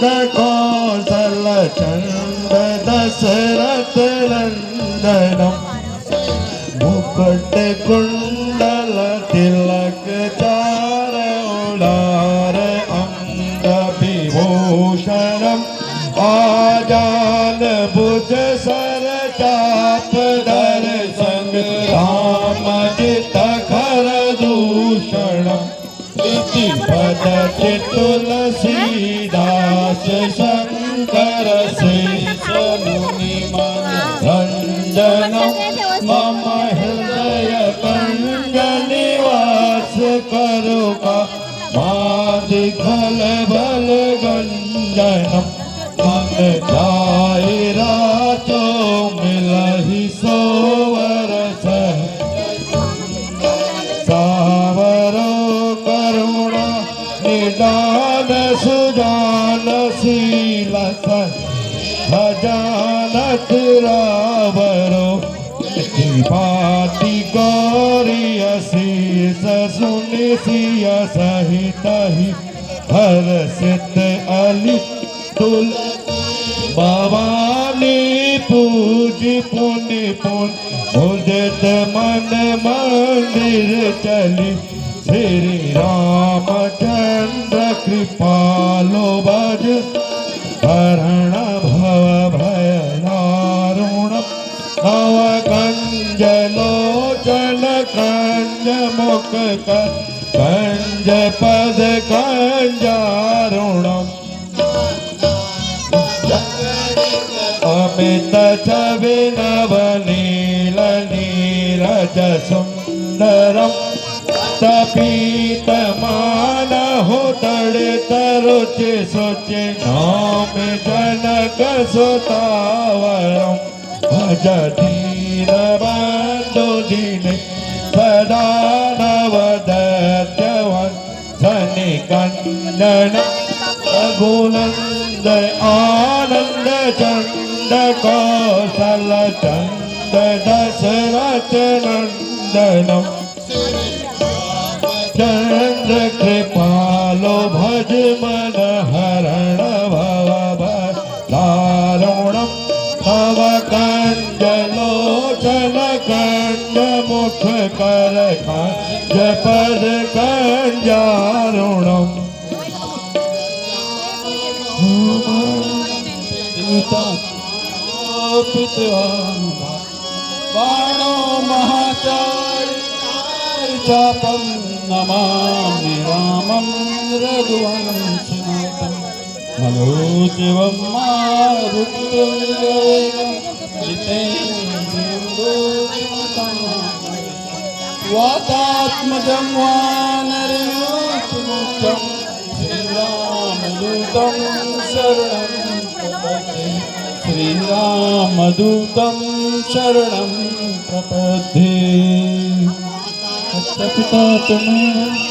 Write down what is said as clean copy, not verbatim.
कौशल चंद दशरथ नंदनम मुकुट कुंडल तिलक चार उलार अंग विभूषणम आजान भुज सर चाप धर संग राम चित खर दूषणम इति पदति तुलसीदास शंकर शेष मुनि रंजनम मम हृदय कंज निवास करुका मादि खल बल गंजनम मन जाय रातो मिलहि सोवर सावरो करुणा निदान सुजान शील भजानत रावरो पाति गौरी अशीष सुनि सिय सहित हर सित अली तुल भवानी पूज पुनि पुन उदित मन मंदिर चली श्री रामचंद्र कृपालो भज हरण भव भय दारुण नव कंज लोचन कंज मुख कंज पद कंजारुणम अमित छवि नव नील नीरज सुंदरम तपीत मान हो तड़े तरुचि सुचि नाम जनक सुतावरम भज धीर बंधु दीन सदा नव दैत्यवन धनि कंदन रघुनंद आनंद चंद कौशल चंद दशरथ नंदनम चंद्र कृपालो भज मन हरण भव दारुणम तव कंज लोचन कंज मुख कर कंज पद कंजारुणम बाणो महाचार्यपम नमामि रामं रघुवंशनाथं मनोजवं मारुतुल्यवेगं वातात्मजं वानरयूथमुख्यं श्रीरामदूतं शरणं प्रपद्ये श्रीरामदूतं शरणं प्रपद्ये। पिता तुम्हें